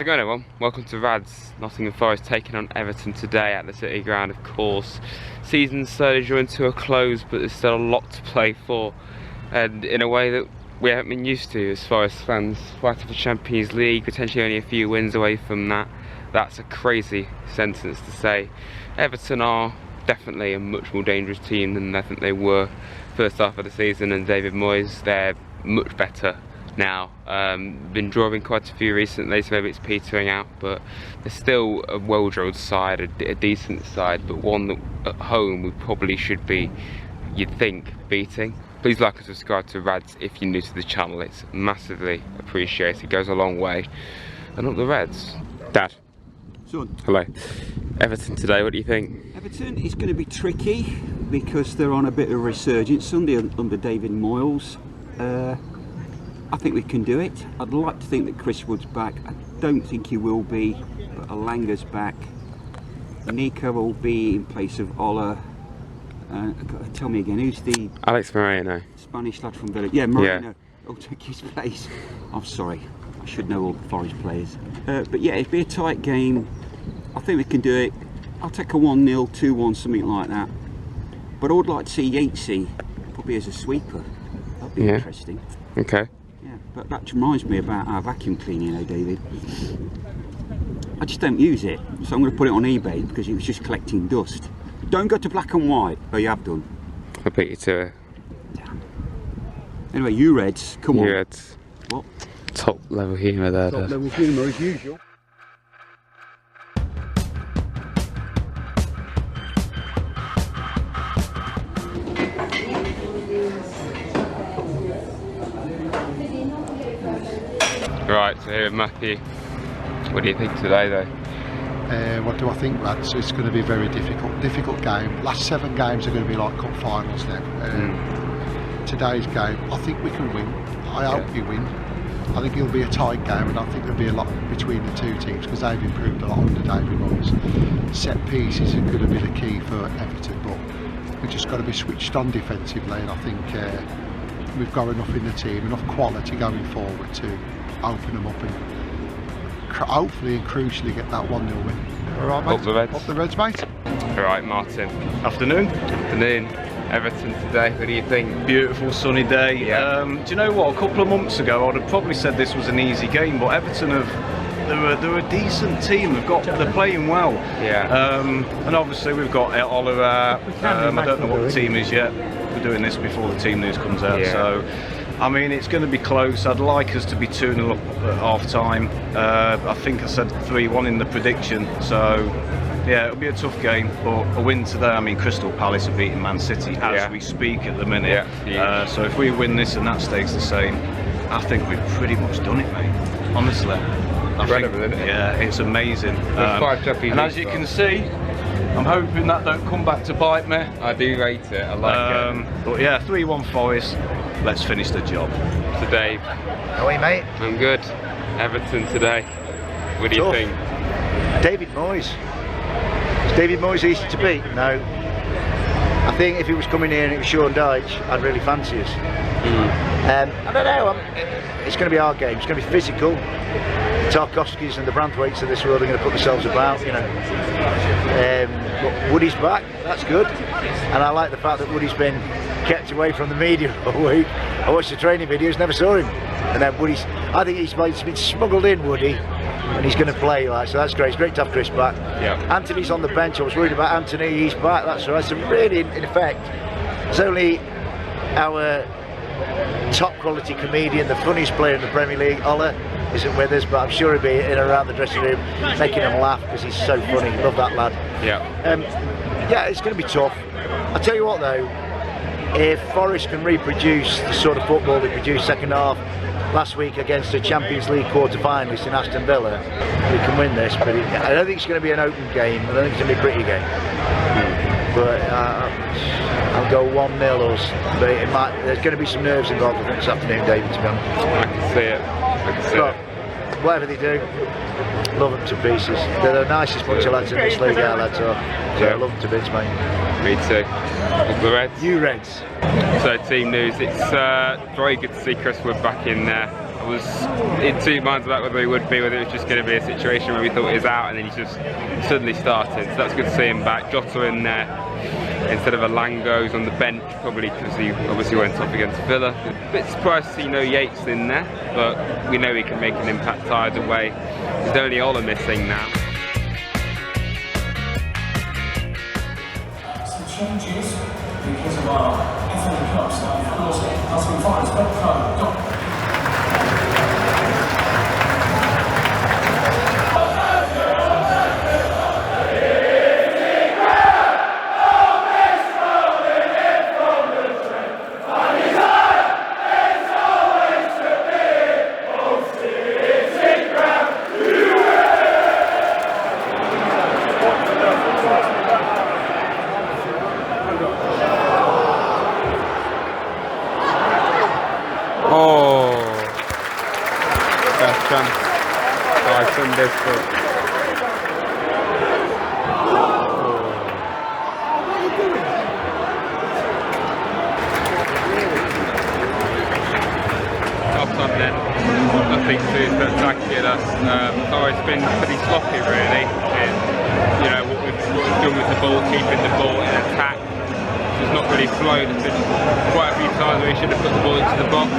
going, everyone? Welcome to Rads. Nottingham Forest taking on Everton today at the City Ground, of course. Season's slowly drawing to a close, but there's still a lot to play for, and in a way that we haven't been used to as Forest fans. Fighting for Champions League, potentially only a few wins away from that. That's a crazy sentence to say. Everton are definitely a much more dangerous team than I think they were first half of the season, and David Moyes, they're much better now. Been drawing quite a few recently, so maybe it's petering out, but they're still a well-drilled side, a decent side, but one that at home we probably should be, you'd think, beating. Please like and subscribe to Rads if you're new to the channel, it's massively appreciated, it goes a long way. And up the Reds. Dad. Son. Hello. Everton today, what do you think? Everton is going to be tricky because they're on a bit of a resurgence under David Moyes. I think we can do it. I'd like to think that Chris Wood's back. I don't think he will be, but Alanga's back. Nico will be in place of Ola. Tell me again, who's the... Alex Moreno. Spanish lad from Villa. Yeah, Moreno. Will take his place. I'm sorry, I should know all the Forest players. But yeah, it'll be a tight game. I think we can do it. I'll take a 1-0, 2-1, something like that. But I would like to see Yatesy probably as a sweeper. That'd be interesting. Okay. Yeah, but that reminds me about our vacuum cleaner, David. I just don't use it, so I'm going to put it on eBay because it was just collecting dust. Don't go to black and white. Oh, you have done. I'll beat you to it. Damn. Anyway, you Reds, come on. You Reds. What? Top level humour there. Top level humour as usual. Right, so here with Matthew. What do you think today, though? What do I think, Rads? It's going to be a very difficult game. Last 7 games are going to be like cup finals now. Today's game, I think we can win. I hope we win. I think it'll be a tight game, and I think there'll be a lot between the two teams because they've improved a lot under David Moyes. Set pieces are going to be the key for Everton, but we've just got to be switched on defensively, and I think we've got enough in the team, enough quality going forward to open them up and hopefully and crucially get that 1-0 win. Alright, mate. Up the Reds. Up the Reds, mate. Alright, Martin. Afternoon. Afternoon. Everton today, what do you think? Beautiful sunny day. Yeah. Do you know what? A couple of months ago, I'd have probably said this was an easy game, but Everton they're a decent team. They're playing well. Yeah. And obviously we've got Oliver. I don't know what the team is yet. We're doing this before the team news comes out. Yeah. So, I mean, it's going to be close. I'd like us to be 2-0 up at half time. I think I said 3-1 in the prediction. So, yeah, it'll be a tough game, but a win today. I mean, Crystal Palace are beating Man City as we speak at the minute. Yeah. So if we win this and that stays the same, I think we've pretty much done it, mate. Honestly. Incredible, isn't it? Yeah, it's amazing. 5 Champions and as you can see, I'm hoping that don't come back to bite me. I do rate it, I like it. But yeah, 3-1 Forest. Let's finish the job. So Dave. How are you, mate? I'm good. Everton today. What do you think? David Moyes. Is David Moyes easy to beat? No. I think if he was coming here and it was Sean Dyche, I'd really fancy us. I don't know. It's going to be our game. It's going to be physical. The Tarkovskis and the Brandthwaites of this world are going to put themselves about, you know. But Woody's back. That's good. And I like the fact that Woody's been kept away from the media all week. I watched the training videos, never saw him. And then I think he's been smuggled in, Woody, and he's going to play, like, so that's great. It's great to have Chris back. Yeah. Anthony's on the bench. I was worried about Anthony. He's back. That's right. So really, in effect, it's only our top quality comedian, the funniest player in the Premier League, Ola, isn't with us, but I'm sure he'll be in and around the dressing room making them laugh because he's so funny. Love that lad. Yeah. Yeah, it's going to be tough. I'll tell you what though, if Forest can reproduce the sort of football they produced second half last week against a Champions League quarter-finalist in Aston Villa, we can win this. But I don't think it's going to be an open game. I don't think it's going to be a pretty game. But I'll go 1-0 us. But there's going to be some nerves involved, I think, this afternoon, David, to be honest. I can see it. I can see it. Whatever they do, love them to pieces. They're the nicest bunch of lads in this league, our lads are. So I love them to bits, mate. Me too. Up the Reds. You Reds. So team news, it's very good to see Chris Wood back in there. was in two minds about whether he would be, whether it was just going to be a situation where we thought he was out and then he just suddenly started. So that's good to see him back. Jota in there instead of Alango's on the bench, probably because he obviously went off against Villa. A bit surprised to see no Yates in there, but we know he can make an impact either way. There's only Ola missing now. Some changes because of our FA Cup stuff. Of course, that's been fine. Nothing too spectacular. So it's been pretty sloppy really in, you know, what we've done with the ball, keeping the ball in attack. It's not really flowed. There's been quite a few times where we should have put the ball into the box,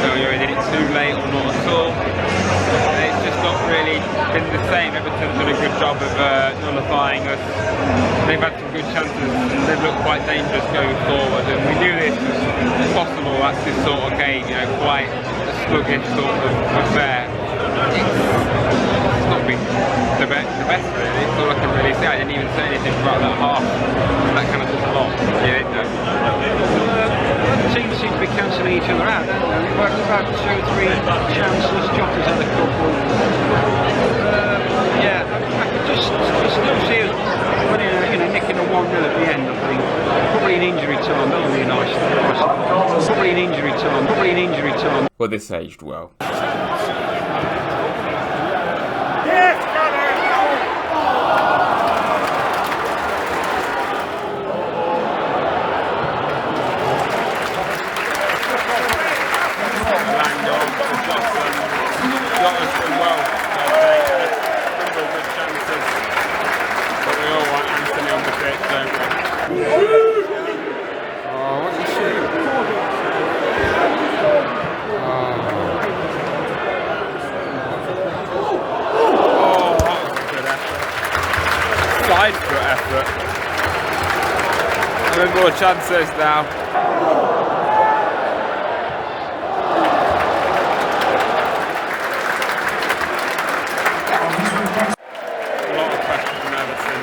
so you either did it too late or not at all. And it's just not really been the same. Everton's done a good job of nullifying us. They've had some good chances and they've looked quite dangerous going forward, and we knew this was possible at this sort of game, you know, quite a sluggish sort of affair. It's not been the best really, it's all I can really say. I didn't even say anything throughout that half. That kind of just a lot. Yeah, no. Teams seem to be cancelling each other out, don't they? We've had 2 or 3 chances, Jota's had a couple. Yeah, I could just still see us winning, you know, nicking a 1-0 at the end, I think. Probably an injury time, that would be a nice. Probably an injury time. Well, this aged well. Effort. Having more chances now. A lot of pressure from Everton.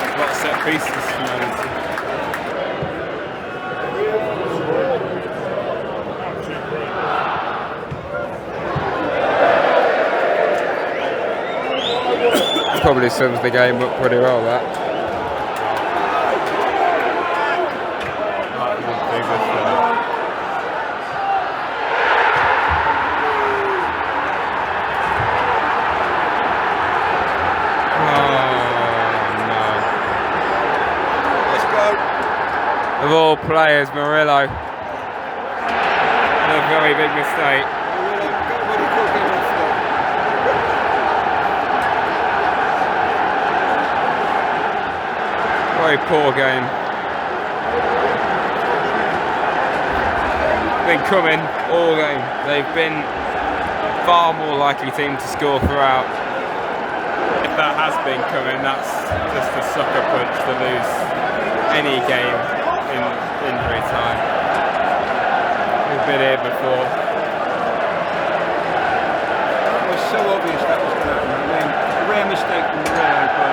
A lot of set pieces from Everton. Probably sums the game up pretty well, that. Of all players, Murillo. A very big mistake. Very poor game. Been coming all game. They've been far more likely team to score throughout. If that has been coming, that's just a sucker punch to lose any game in injury time. We've been here before. It was so obvious that was going to happen. I mean, a rare mistake from Raddad, but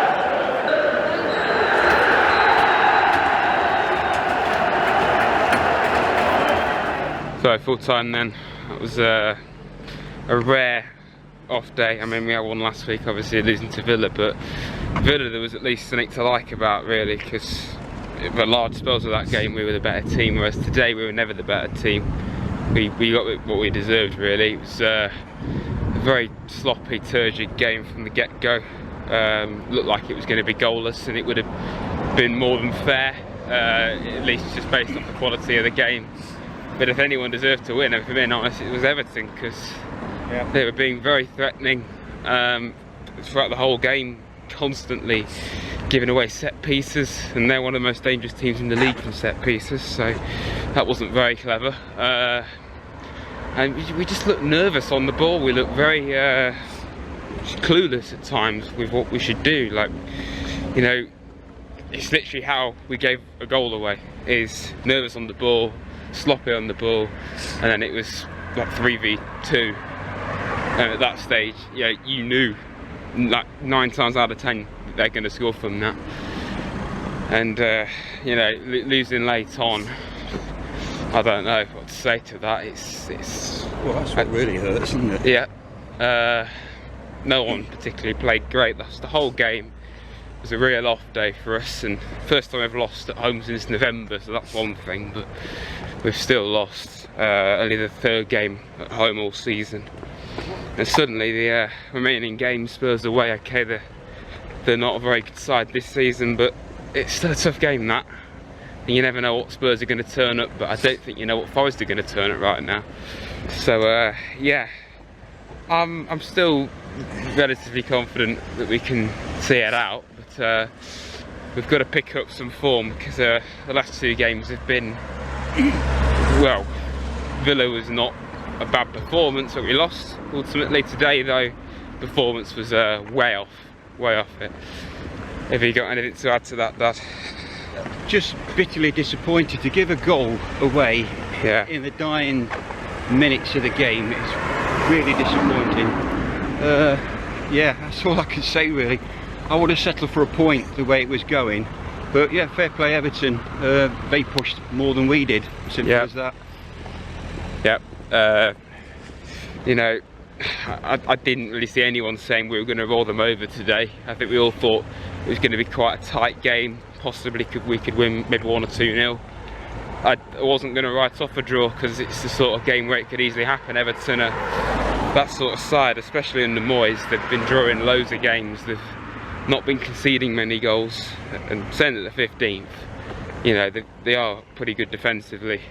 So full time then. That was a rare off day. I mean, we had one last week, obviously losing to Villa, but Villa there was at least something to like about, really, because for large spells of that game we were the better team, whereas today we were never the better team. We got what we deserved, really. It was a very sloppy, turgid game from the get-go. Looked like it was going to be goalless, and it would have been more than fair, at least just based on the quality of the game. But if anyone deserved to win, if I'm being honest, it was Everton, because they were being very threatening throughout the whole game, constantly giving away set pieces, and they're one of the most dangerous teams in the league from set pieces, so that wasn't very clever. And we just looked nervous on the ball. We looked very clueless at times with what we should do. Like, you know, it's literally how we gave a goal away, is nervous on the ball, sloppy on the ball, and then it was like 3v2. And at that stage, yeah, you knew like 9 times out of 10 they're going to score from that. And you know, losing late on, I don't know what to say to that. It's well, that's what really hurts, isn't it? Yeah. No one particularly played great. That's the whole game. It was a real off day for us, and first time I've lost at home since November, so that's one thing, but we've still lost. Only the 3rd game at home all season. And suddenly the remaining games, Spurs away, okay, they're not a very good side this season, but it's still a tough game, that. And you never know what Spurs are going to turn up, but I don't think you know what Forest are going to turn up right now. So yeah, I'm still relatively confident that we can see it out, but we've got to pick up some form, because the last 2 games have been, well, Villa was not a bad performance, but we lost ultimately. Today though, performance was way off it. Have you got anything to add to that, Dad? Just bitterly disappointed to give a goal away in the dying minutes of the game. It's really disappointing. Yeah, that's all I can say really. I would have settled for a point the way it was going, but yeah, fair play Everton. They pushed more than we did, simple as that. Yep. You know, I didn't really see anyone saying we were going to roll them over today. I think we all thought it was going to be quite a tight game. Possibly we could win maybe 1 or 2-0. I wasn't going to write off a draw, because it's the sort of game where it could easily happen. Everton are that sort of side, especially under Moyes. They've been drawing loads of games. They've not been conceding many goals, and certainly at the 15th, you know, they are pretty good defensively.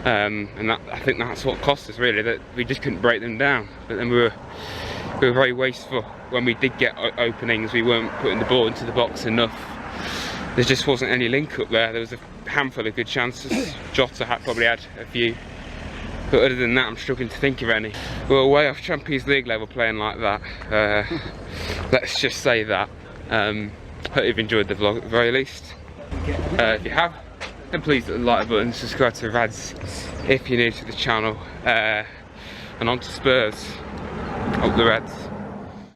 And I think that's what cost us really, that we just couldn't break them down. But then we were very wasteful when we did get openings. We weren't putting the ball into the box enough. There just wasn't any link up there. There was a handful of good chances. Jota probably had a few, but other than that, I'm struggling to think of any. We're way off Champions League level playing like that. Let's just say that. Hope you've enjoyed the vlog at the very least. If you have, then please hit the like button, subscribe to Rads if you're new to the channel, and on to Spurs. Up the Reds.